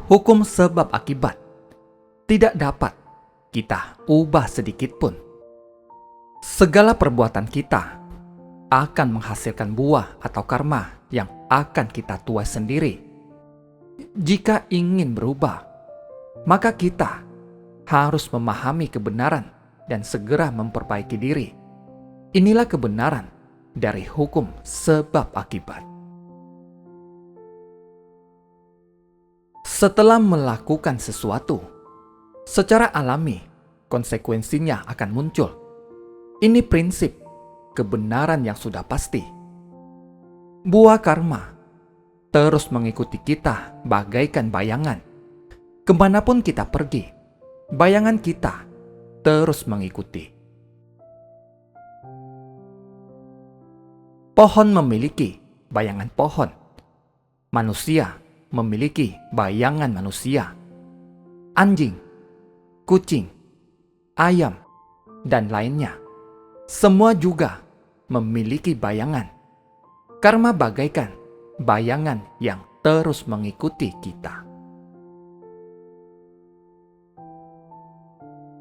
Hukum sebab akibat tidak dapat kita ubah sedikit pun. Segala perbuatan kita akan menghasilkan buah atau karma yang akan kita tuai sendiri. Jika ingin berubah, maka kita harus memahami kebenaran dan segera memperbaiki diri. Inilah kebenaran dari hukum sebab akibat. Setelah melakukan sesuatu, secara alami konsekuensinya akan muncul. Ini prinsip kebenaran yang sudah pasti. Buah karma terus mengikuti kita bagaikan bayangan. Kemanapun kita pergi, bayangan kita terus mengikuti. Pohon memiliki bayangan pohon. Manusia memiliki bayangan manusia. Anjing, kucing, ayam, dan lainnya semua juga memiliki bayangan. Karma bagaikan bayangan yang terus mengikuti kita.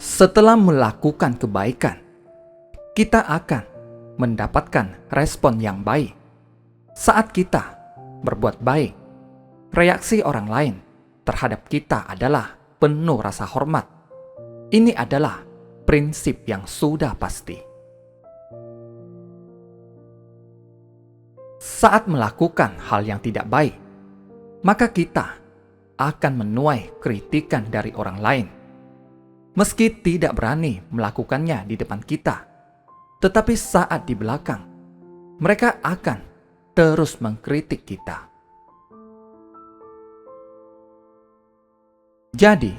Setelah melakukan kebaikan, kita akan mendapatkan respon yang baik. Saat kita berbuat baik, reaksi orang lain terhadap kita adalah penuh rasa hormat. Ini adalah prinsip yang sudah pasti. Saat melakukan hal yang tidak baik, maka kita akan menuai kritikan dari orang lain. Meski tidak berani melakukannya di depan kita, tetapi saat di belakang, mereka akan terus mengkritik kita. Jadi,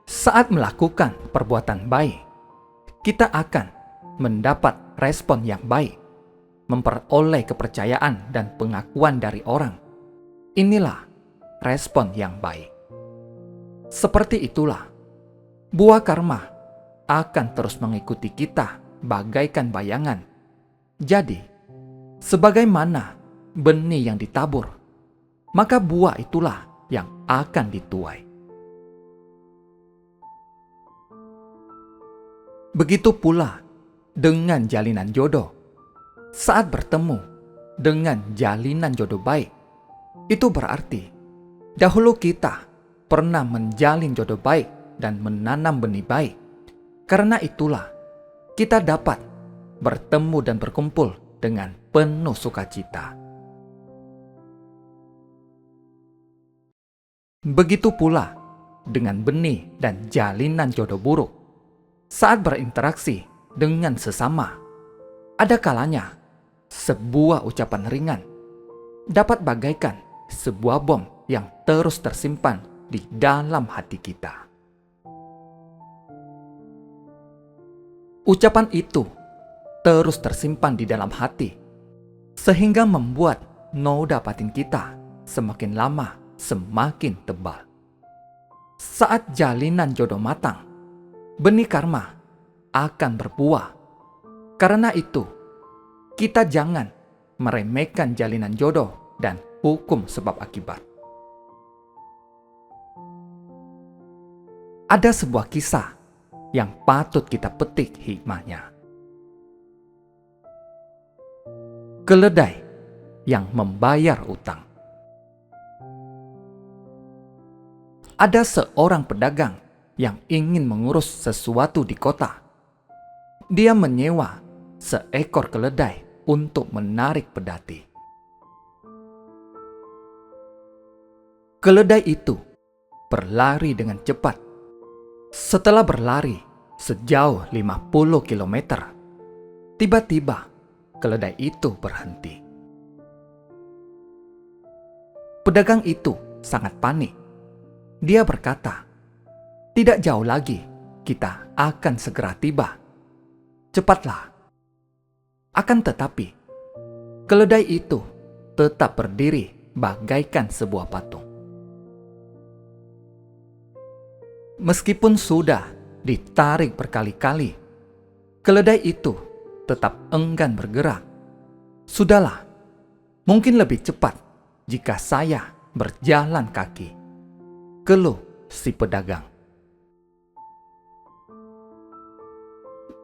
saat melakukan perbuatan baik, kita akan mendapat respon yang baik, memperoleh kepercayaan dan pengakuan dari orang. Inilah respon yang baik. Seperti itulah, buah karma akan terus mengikuti kita bagaikan bayangan. Jadi, sebagaimana benih yang ditabur, maka buah itulah yang akan dituai. Begitu pula dengan jalinan jodoh. Saat bertemu dengan jalinan jodoh baik, itu berarti dahulu kita pernah menjalin jodoh baik dan menanam benih baik. Karena itulah kita dapat bertemu dan berkumpul dengan penuh sukacita. Begitu pula dengan benih dan jalinan jodoh buruk. Saat berinteraksi dengan sesama, ada kalanya sebuah ucapan ringan dapat bagaikan sebuah bom yang terus tersimpan di dalam hati kita. Ucapan itu terus tersimpan di dalam hati, sehingga membuat noda batin kita semakin lama semakin tebal. Saat jalinan jodoh matang, benih karma akan berbuah. Karena itu, kita jangan meremehkan jalinan jodoh dan hukum sebab akibat. Ada sebuah kisah yang patut kita petik hikmahnya. Keledai yang membayar utang. Ada seorang pedagang yang ingin mengurus sesuatu di kota. Dia menyewa seekor keledai untuk menarik pedati. Keledai itu berlari dengan cepat. Setelah berlari sejauh 50 km, tiba-tiba keledai itu berhenti. Pedagang itu sangat panik. Dia berkata, "Tidak jauh lagi, kita akan segera tiba. Cepatlah." Akan tetapi, keledai itu tetap berdiri bagaikan sebuah patung. Meskipun sudah ditarik berkali-kali, keledai itu tetap enggan bergerak. Sudahlah, Mungkin lebih cepat jika saya berjalan kaki, keluh si pedagang.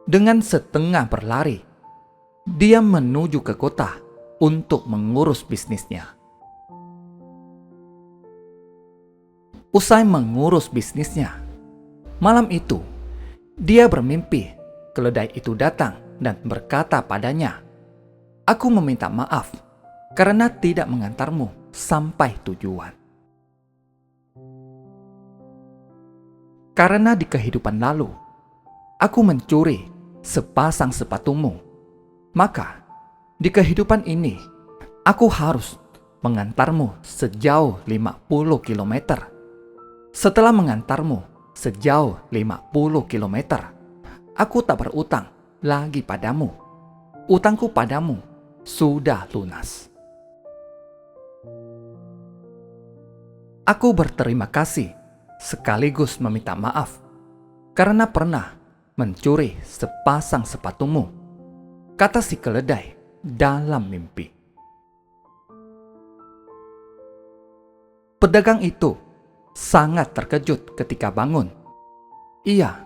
Dengan setengah berlari, dia menuju ke kota untuk mengurus bisnisnya. Usai mengurus bisnisnya, malam itu dia bermimpi keledai itu datang dan berkata padanya, "Aku meminta maaf karena tidak mengantarmu sampai tujuan. Karena di kehidupan lalu, aku mencuri sepasang sepatumu, maka di kehidupan ini aku harus mengantarmu sejauh 50 kilometer. Setelah mengantarmu sejauh 50 kilometer, aku tak berutang lagi padamu. Utangku padamu sudah lunas. Aku berterima kasih sekaligus meminta maaf karena pernah mencuri sepasang sepatumu," kata si keledai dalam mimpi. Pedagang itu sangat terkejut ketika bangun. "Iya,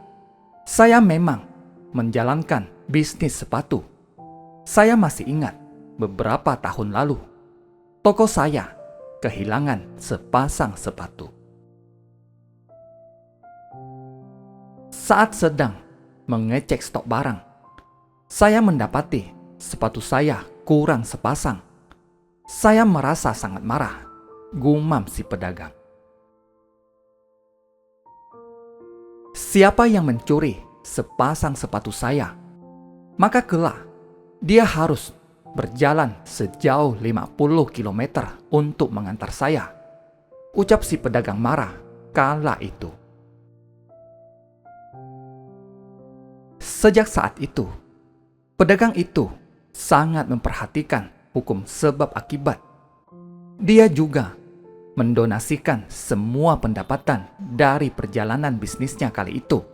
saya memang menjalankan bisnis sepatu. Saya masih ingat beberapa tahun lalu, toko saya kehilangan sepasang sepatu. Saat sedang mengecek stok barang, saya mendapati sepatu saya kurang sepasang. Saya merasa sangat marah," gumam si pedagang. "Siapa yang mencuri sepasang sepatu saya, maka kelak dia harus berjalan sejauh 50 kilometer untuk mengantar saya," ucap si pedagang marah kala itu. Sejak saat itu, pedagang itu sangat memperhatikan hukum sebab akibat. Dia juga mendonasikan semua pendapatan dari perjalanan bisnisnya kali itu.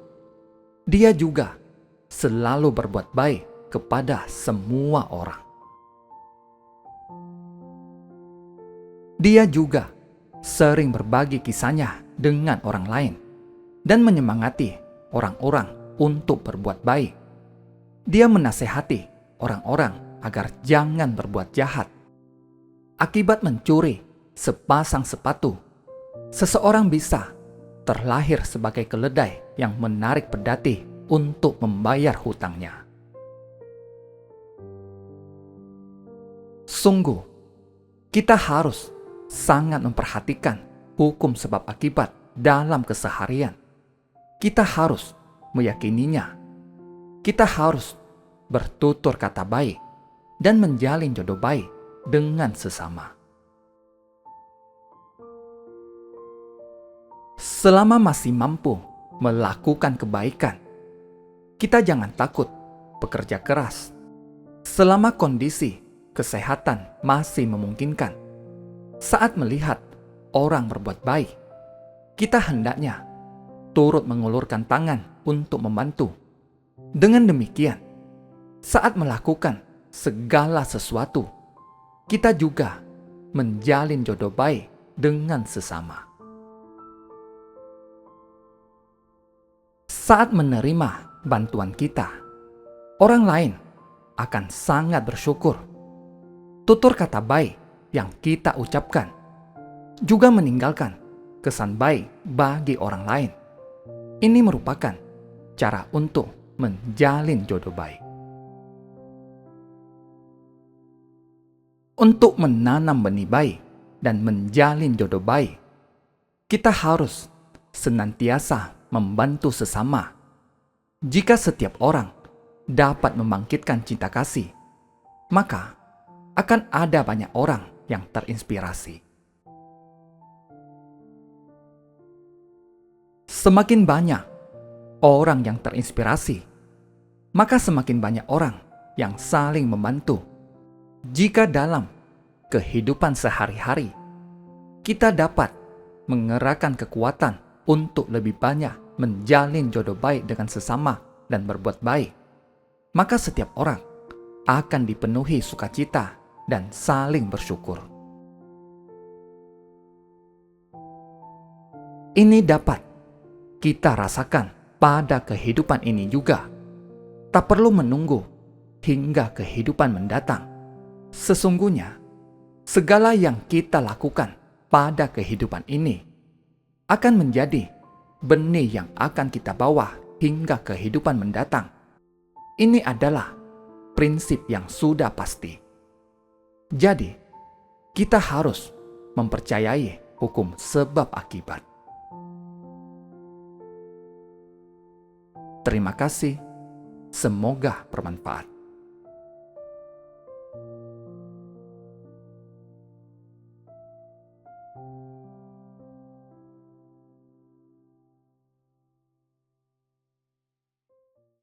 Dia juga selalu berbuat baik kepada semua orang. Dia juga sering berbagi kisahnya dengan orang lain dan menyemangati orang-orang untuk berbuat baik. Dia menasehati orang-orang agar jangan berbuat jahat. Akibat mencuri sepasang sepatu, seseorang bisa terlahir sebagai keledai yang menarik pedati untuk membayar hutangnya. Sungguh, kita harus sangat memperhatikan hukum sebab akibat dalam keseharian. Kita harus meyakininya. Kita harus bertutur kata baik dan menjalin jodoh baik dengan sesama. Selama masih mampu melakukan kebaikan, kita jangan takut bekerja keras. Selama kondisi kesehatan masih memungkinkan, saat melihat orang berbuat baik, kita hendaknya turut mengulurkan tangan untuk membantu. Dengan demikian, saat melakukan segala sesuatu, kita juga menjalin jodoh baik dengan sesama. Saat menerima bantuan kita, orang lain akan sangat bersyukur. Tutur kata baik yang kita ucapkan juga meninggalkan kesan baik bagi orang lain. Ini merupakan cara untuk menjalin jodoh baik. Untuk menanam benih baik dan menjalin jodoh baik, kita harus senantiasa membantu sesama. Jika setiap orang dapat membangkitkan cinta kasih, maka akan ada banyak orang yang terinspirasi. Semakin banyak orang yang terinspirasi, maka semakin banyak orang yang saling membantu. Jika dalam kehidupan sehari-hari kita dapat mengerahkan kekuatan untuk lebih banyak menjalin jodoh baik dengan sesama dan berbuat baik, maka setiap orang akan dipenuhi sukacita dan saling bersyukur. Ini dapat kita rasakan pada kehidupan ini juga. Tak perlu menunggu hingga kehidupan mendatang. Sesungguhnya, segala yang kita lakukan pada kehidupan ini akan menjadi benih yang akan kita bawa hingga kehidupan mendatang. Ini adalah prinsip yang sudah pasti. Jadi, kita harus mempercayai hukum sebab akibat. Terima kasih. Semoga bermanfaat.